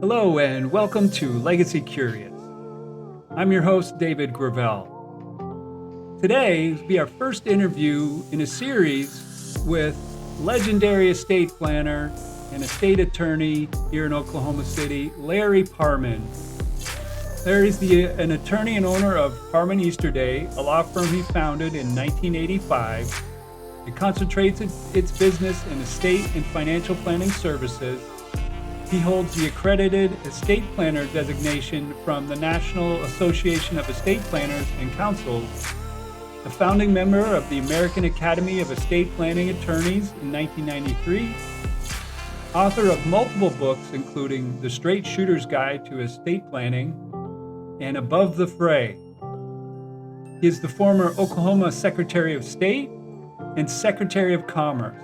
Hello and welcome to Legacy Curious. I'm your host, David Gravelle. Today will be our first interview in a series with legendary estate planner and estate attorney here in Oklahoma City, Larry Parman. Larry's an attorney and owner of Parman Easterday, a law firm he founded in 1985. It concentrates its business in estate and financial planning services. He holds the Accredited Estate Planner designation from the National Association of Estate Planners and Counsels, a founding member of the American Academy of Estate Planning Attorneys in 1993, author of multiple books including The Straight Shooter's Guide to Estate Planning and Above the Fray. He is the former Oklahoma Secretary of State and Secretary of Commerce.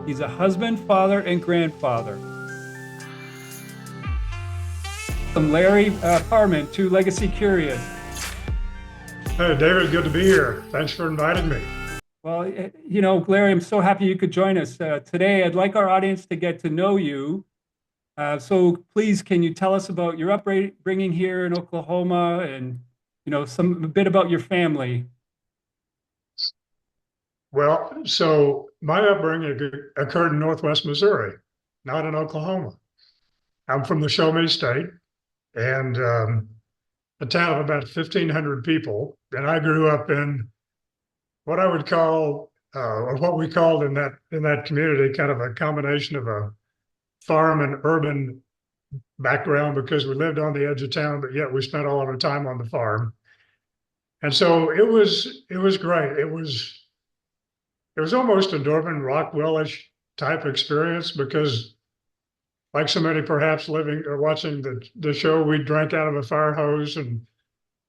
He's a husband, father, and grandfather. I'm Larry Parman to Legacy Curious. Hey, David, good to be here. Thanks for inviting me. Well, Larry, I'm so happy you could join us today. I'd like our audience to get to know you. So please, can you tell us about your upbringing here in Oklahoma and, a bit about your family? Well, so my upbringing occurred in Northwest Missouri, not in Oklahoma. I'm from the Show Me State and a town of about 1,500 people. And I grew up in what I would call, or what we called in that community, kind of a combination of a farm and urban background because we lived on the edge of town, but yet we spent all of our time on the farm. And so it was great. It was almost a Norman Rockwell-ish type experience because, like so many perhaps living or watching the show, we drank out of a fire hose and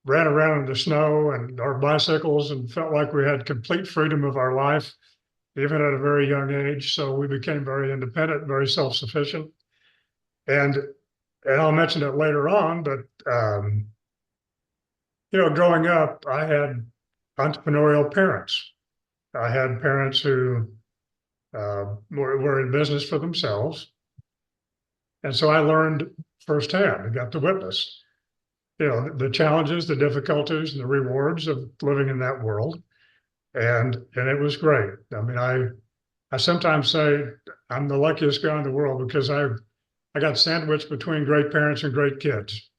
ran around in the snow and our bicycles and felt like we had complete freedom of our life, even at a very young age. So we became very independent, very self-sufficient. And I'll mention it later on, but growing up, I had entrepreneurial parents. I had parents who were in business for themselves. And so I learned firsthand, I got to witness, the challenges, the difficulties, and the rewards of living in that world. And it was great. I mean, I sometimes say I'm the luckiest guy in the world because I got sandwiched between great parents and great kids.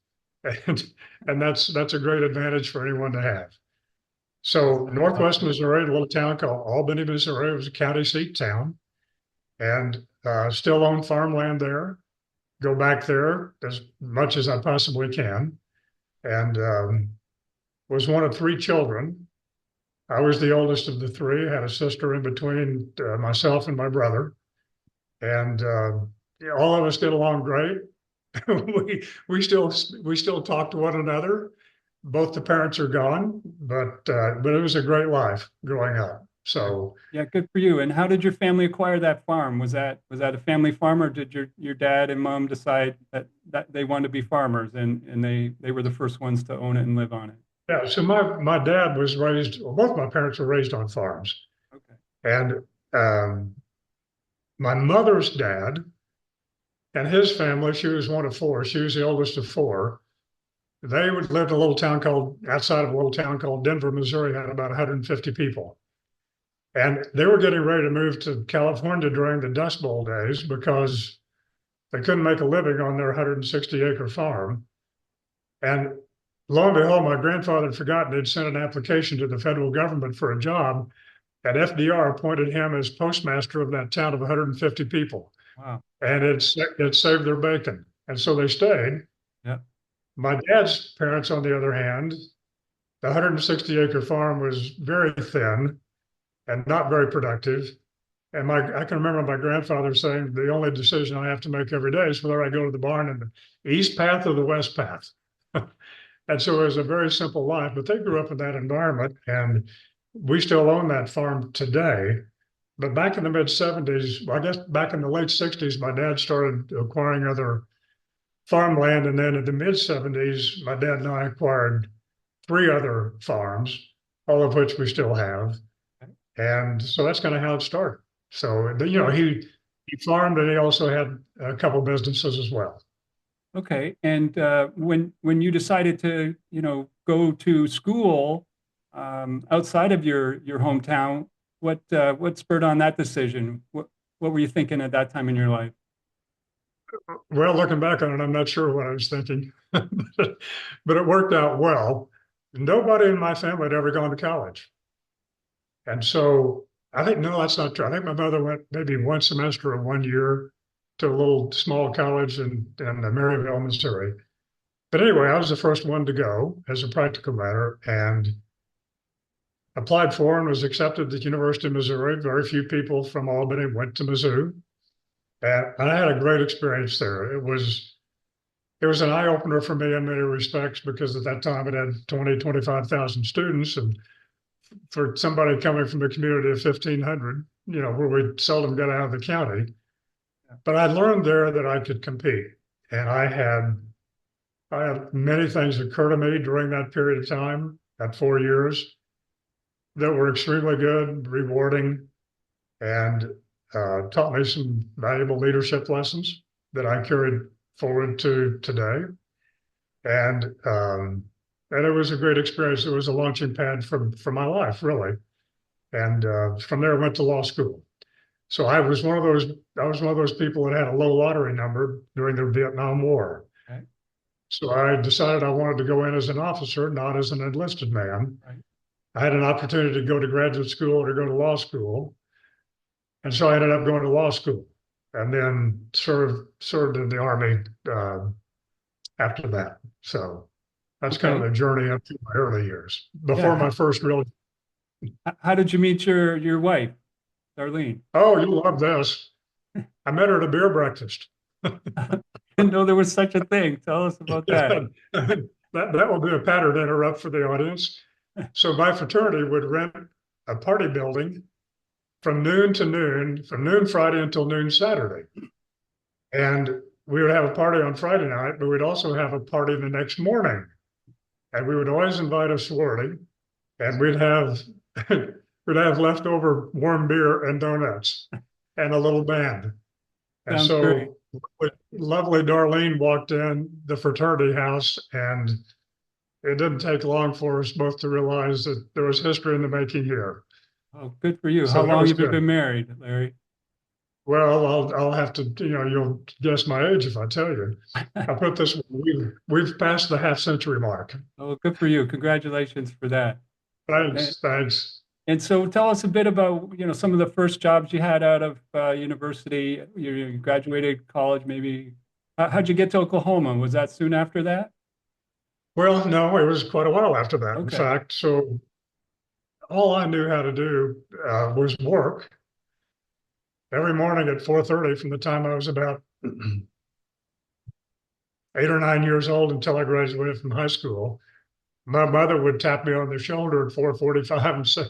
And that's a great advantage for anyone to have. So Northwest Missouri, a little town called Albany, Missouri, it was a county seat town, and still own farmland there. Go back there as much as I possibly can, and was one of three children. I was the oldest of the three. Had a sister in between myself and my brother, and all of us get along great. we still talk to one another. Both the parents are gone, but it was a great life growing up. So yeah, good for you. And how did your family acquire that farm? Was that a family farm, or did your dad and mom decide that they wanted to be farmers and they were the first ones to own it and live on it? yeah, so my dad was raised, well, both my parents were raised on farms. Okay. And my mother's dad and his family, she was one of four. She was the oldest of four. They lived in a little town outside of a little town called Denver, Missouri, had about 150 people. And they were getting ready to move to California during the Dust Bowl days because they couldn't make a living on their 160-acre farm. And lo and behold, my grandfather had forgotten he'd sent an application to the federal government for a job, and FDR appointed him as postmaster of that town of 150 people. Wow. And it saved their bacon. And so they stayed. Yeah. My dad's parents, on the other hand, the 160-acre farm was very thin and not very productive. And I can remember my grandfather saying, the only decision I have to make every day is whether I go to the barn in the east path or the west path. And so it was a very simple life, but they grew up in that environment, and we still own that farm today. But back in the mid 70s, I guess back in the late 60s, my dad started acquiring other farmland. And then in the mid 70s, my dad and I acquired three other farms, all of which we still have. And so that's kind of how it started. So, he farmed, and he also had a couple businesses as well. Okay. And when you decided to, go to school outside of your hometown, what spurred on that decision? What were you thinking at that time in your life? Well, looking back on it, I'm not sure what I was thinking, but it worked out well. Nobody in my family had ever gone to college. And so I think, no, that's not true. I think my mother went maybe one semester or 1 year to a little small college in Maryville, Missouri. But anyway, I was the first one to go as a practical matter and applied for and was accepted at the University of Missouri. Very few people from Albany went to Mizzou. And I had a great experience there. It was an eye opener for me in many respects because at that time it had 20, 25,000 students. And for somebody coming from a community of 1,500, where we seldom got out of the county, but I learned there that I could compete. And I had many things occur to me during that period of time, that 4 years, that were extremely good, rewarding, and taught me some valuable leadership lessons that I carried forward to today. And it was a great experience. It was a launching pad for my life, really. And from there, I went to law school. So I was one of those people that had a low lottery number during the Vietnam War. Okay. So I decided I wanted to go in as an officer, not as an enlisted man. Right. I had an opportunity to go to graduate school or to go to law school. And so I ended up going to law school and then served in the Army after that. So that's kind of Okay. the journey up through my early years before Yeah. my first real. How did you meet your wife, Darlene? Oh, you'll love this. I met her at a beer breakfast. Didn't know there was such a thing. Tell us about that. That will be a pattern interrupt for the audience. So my fraternity would rent a party building from noon to noon, from noon Friday until noon Saturday. And we would have a party on Friday night, but we'd also have a party the next morning. And we would always invite a sorority, and we'd have we'd have leftover warm beer and donuts and a little band. And Sounds great. so lovely Darlene walked in the fraternity house, and it didn't take long for us both to realize that there was history in the making here. Oh, good for you. How So that long was have you good. been married, Larry? Well, I'll have to, you'll guess my age if I tell you. I'll put this, we've passed the half century mark. Oh, good for you. Congratulations for that. And, Thanks. and so tell us a bit about, some of the first jobs you had out of university. You graduated college, maybe. How'd you get to Oklahoma? Was that soon after that? Well, no, it was quite a while after that, in Okay. fact. So all I knew how to do was work every morning at 4:30 from the time I was about 8 or 9 years old until I graduated from high school. My mother would tap me on the shoulder at 4:45 and say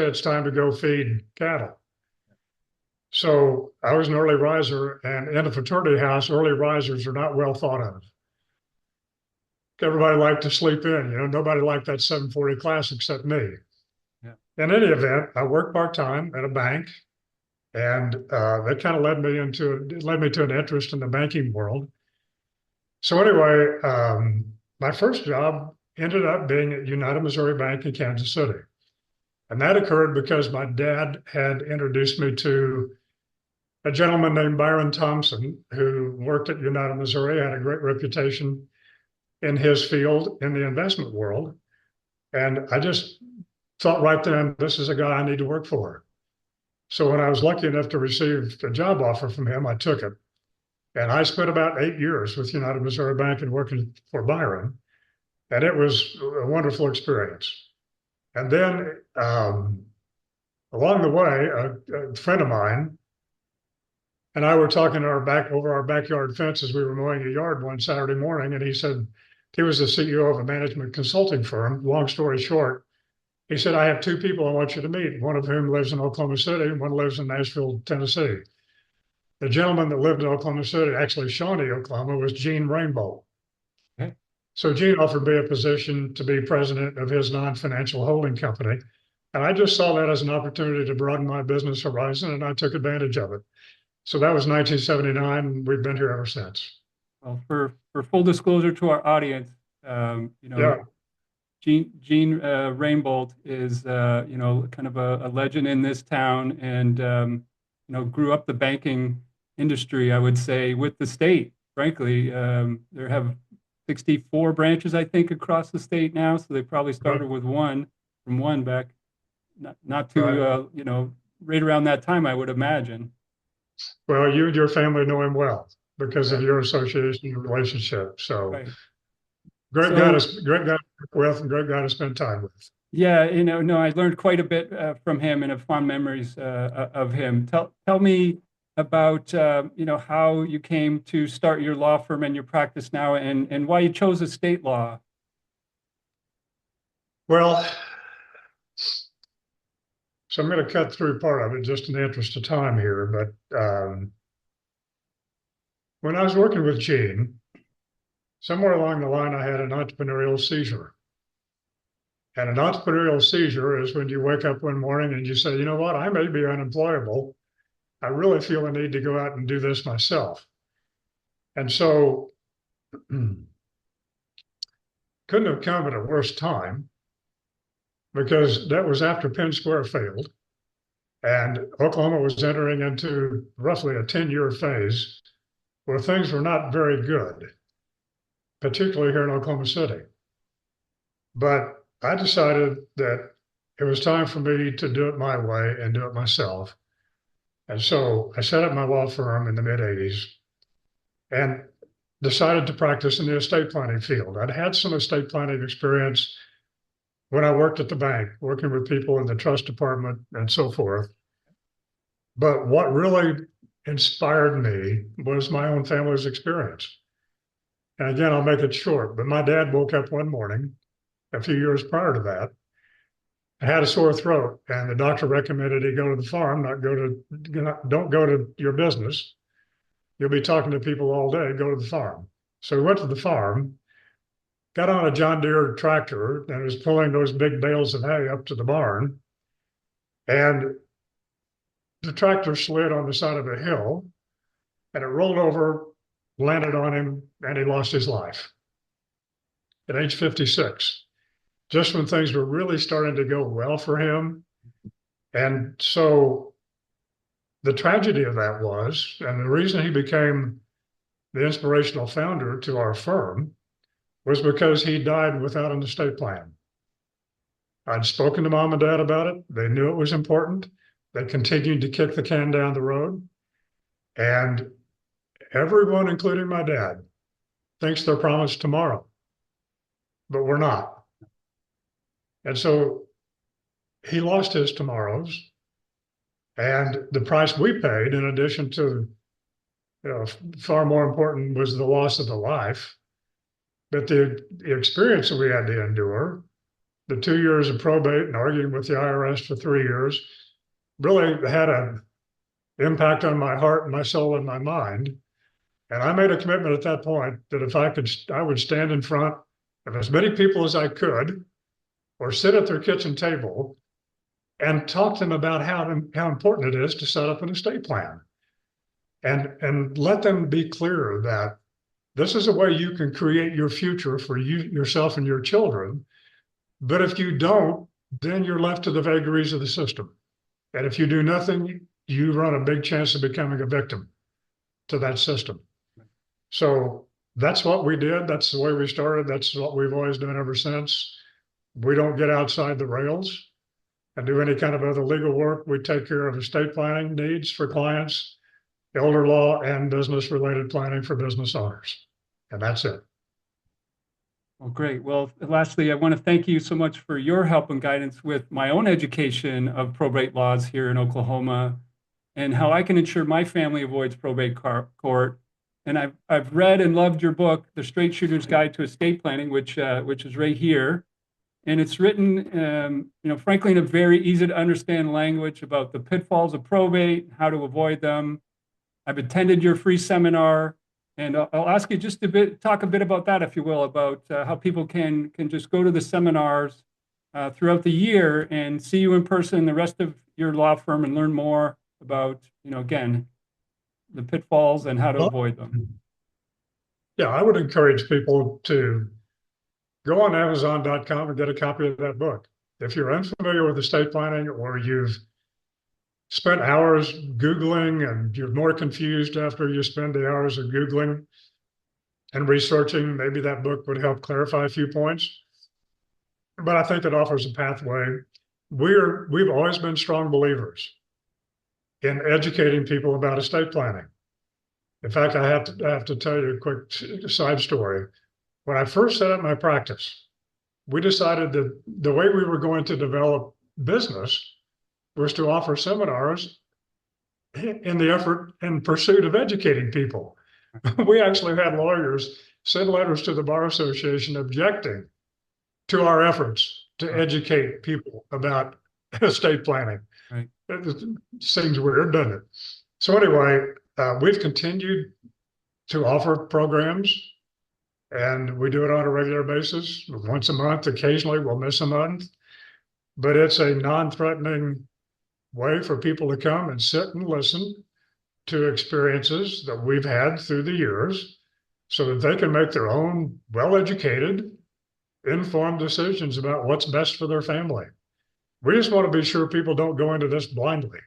it's time to go feed cattle. So I was an early riser, and in a fraternity house, early risers are not well thought of. Everybody liked to sleep in, nobody liked that 7:40 class except me. Yeah. In any event, I worked part-time at a bank, and that kind of led me to an interest in the banking world. So anyway, my first job ended up being at United Missouri Bank in Kansas City. And that occurred because my dad had introduced me to a gentleman named Byron Thompson, who worked at United Missouri, had a great reputation in his field in the investment world. And I just thought right then, this is a guy I need to work for. So when I was lucky enough to receive a job offer from him, I took it. And I spent about 8 years with United Missouri Bank and working for Byron. And it was a wonderful experience. And then along the way, a friend of mine and I were talking over our backyard fence as we were mowing a yard one Saturday morning. And he said, he was the CEO of a management consulting firm. Long story short, he said, I have two people I want you to meet, one of whom lives in Oklahoma City and one lives in Nashville, Tennessee. The gentleman that lived in Oklahoma City, actually Shawnee, Oklahoma, was Gene Rainbow. Okay. So Gene offered me a position to be president of his non-financial holding company. And I just saw that as an opportunity to broaden my business horizon, and I took advantage of it. So that was 1979, and we've been here ever since. Well, for full disclosure to our audience, Yeah. Gene Rainbolt is kind of a legend in this town, and grew up the banking industry, I would say, with the state. Frankly, there have 64 branches, I think, across the state now. So they probably started with one back, not too Right. right around that time, I would imagine. Well, you and your family know him well because of Right. your association and relationship. So Right. So great guy to work with and great guy to spend time with. yeah, no, I learned quite a bit from him and have fond memories of him. Tell me about how you came to start your law firm and your practice now, and why you chose estate law. Well, so I'm going to cut through part of it just in the interest of time here. But when I was working with Gene, somewhere along the line, I had an entrepreneurial seizure. And an entrepreneurial seizure is when you wake up one morning and you say, you know what, I may be unemployable. I really feel a need to go out and do this myself. And so couldn't have come at a worse time because that was after Penn Square failed. And Oklahoma was entering into roughly a 10-year phase where things were not very good, particularly here in Oklahoma City. But I decided that it was time for me to do it my way and do it myself. And so I set up my law firm in the mid 80s and decided to practice in the estate planning field. I'd had some estate planning experience when I worked at the bank, working with people in the trust department and so forth. But what really inspired me was my own family's experience. And again, I'll make it short, but my dad woke up one morning a few years prior to that, had a sore throat, and the doctor recommended he go to the farm, don't go to your business. You'll be talking to people all day, go to the farm. So we went to the farm, got on a John Deere tractor, and was pulling those big bales of hay up to the barn. And the tractor slid on the side of a hill, and it rolled over, landed on him, and he lost his life at age 56, just when things were really starting to go well for him. And so the tragedy of that was, and the reason he became the inspirational founder to our firm was because he died without an estate plan. I'd spoken to mom and dad about it. They knew it was important. They continued to kick the can down the road. And everyone, including my dad, thinks they're promised tomorrow, but we're not. And so he lost his tomorrows. And the price we paid, in addition to, far more important was the loss of the life. But the experience that we had to endure, the 2 years of probate and arguing with the IRS for 3 years, really had an impact on my heart and my soul and my mind. And I made a commitment at that point that if I could, I would stand in front of as many people as I could, or sit at their kitchen table and talk to them about how important it is to set up an estate plan, and let them be clear that this is a way you can create your future for you, yourself, and your children. But if you don't, then you're left to the vagaries of the system. And if you do nothing, you run a big chance of becoming a victim to that system. So that's what we did. That's the way we started. That's what we've always done ever since. We don't get outside the rails and do any kind of other legal work. We take care of estate planning needs for clients, elder law, and business related planning for business owners. And that's it. Well, great. Well, lastly, I want to thank you so much for your help and guidance with my own education of probate laws here in Oklahoma and how I can ensure my family avoids probate court. And I've read and loved your book, The Straight Shooter's Guide to Estate Planning, which is right here. And it's written, frankly, in a very easy to understand language about the pitfalls of probate, how to avoid them. I've attended your free seminar, and I'll ask you just talk a bit about that, if you will, about how people can just go to the seminars throughout the year and see you in person, the rest of your law firm, and learn more about, again, the pitfalls and how to avoid them. Yeah, I would encourage people to go on Amazon.com and get a copy of that book. If you're unfamiliar with estate planning or you've spent hours Googling and you're more confused after you spend the hours of Googling and researching, maybe that book would help clarify a few points. But I think it offers a pathway. We've always been strong believers in educating people about estate planning. In fact, I have to tell you a quick side story. When I first set up my practice, we decided that the way we were going to develop business was to offer seminars in the effort and pursuit of educating people. We actually had lawyers send letters to the Bar Association objecting to our efforts to educate people about estate planning. Right. It seems weird, doesn't it? So anyway, we've continued to offer programs, and we do it on a regular basis, once a month. Occasionally, we'll miss a month, but it's a non-threatening way for people to come and sit and listen to experiences that we've had through the years so that they can make their own well-educated, informed decisions about what's best for their family. We just want to be sure people don't go into this blindly.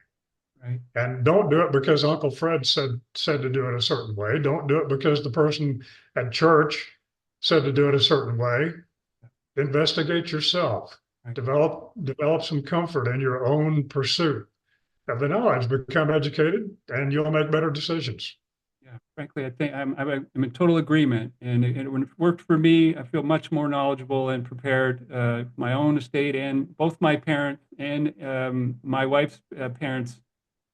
Right. And don't do it because Uncle Fred said to do it a certain way. Don't do it because the person at church said to do it a certain way. Investigate yourself. Right. Develop some comfort in your own pursuit of the knowledge. Become educated, and you'll make better decisions. Yeah, frankly, I think I'm in total agreement. And when it worked for me, I feel much more knowledgeable and prepared. My own estate and both my parents and my wife's parents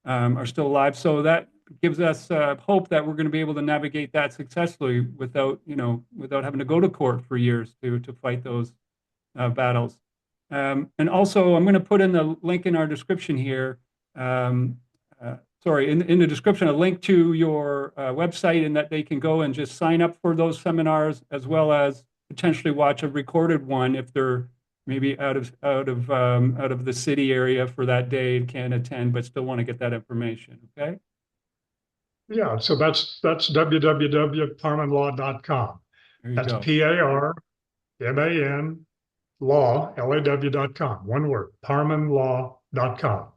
are still alive. So that gives us hope that we're going to be able to navigate that successfully without having to go to court for years to fight those battles. And also, I'm going to put in the link in our description here. In the description, a link to your website, and that they can go and just sign up for those seminars, as well as potentially watch a recorded one if they're maybe out of the city area for that day and can't attend, but still want to get that information. Okay. Yeah, so that's www.parmanlaw.com. That's go. PARMAN law.com. One word, parmanlaw.com.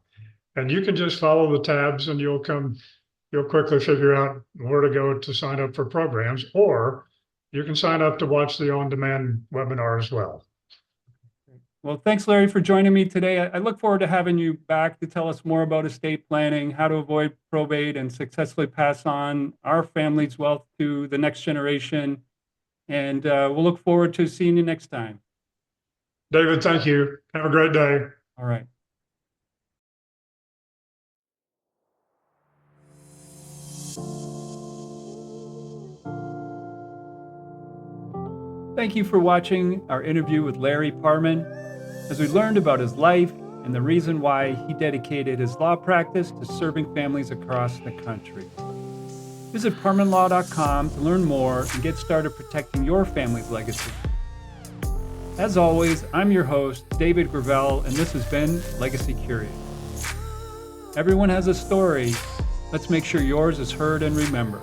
And you can just follow the tabs and you'll quickly figure out where to go to sign up for programs, or you can sign up to watch the on-demand webinar as well. Well, thanks, Larry, for joining me today. I look forward to having you back to tell us more about estate planning, how to avoid probate, and successfully pass on our family's wealth to the next generation. And we'll look forward to seeing you next time. David, thank you. Have a great day. All right. Thank you for watching our interview with Larry Parman, as we learned about his life and the reason why he dedicated his law practice to serving families across the country. Visit parmanlaw.com to learn more and get started protecting your family's legacy. As always, I'm your host, David Gravelle, and this has been Legacy Curious. Everyone has a story. Let's make sure yours is heard and remembered.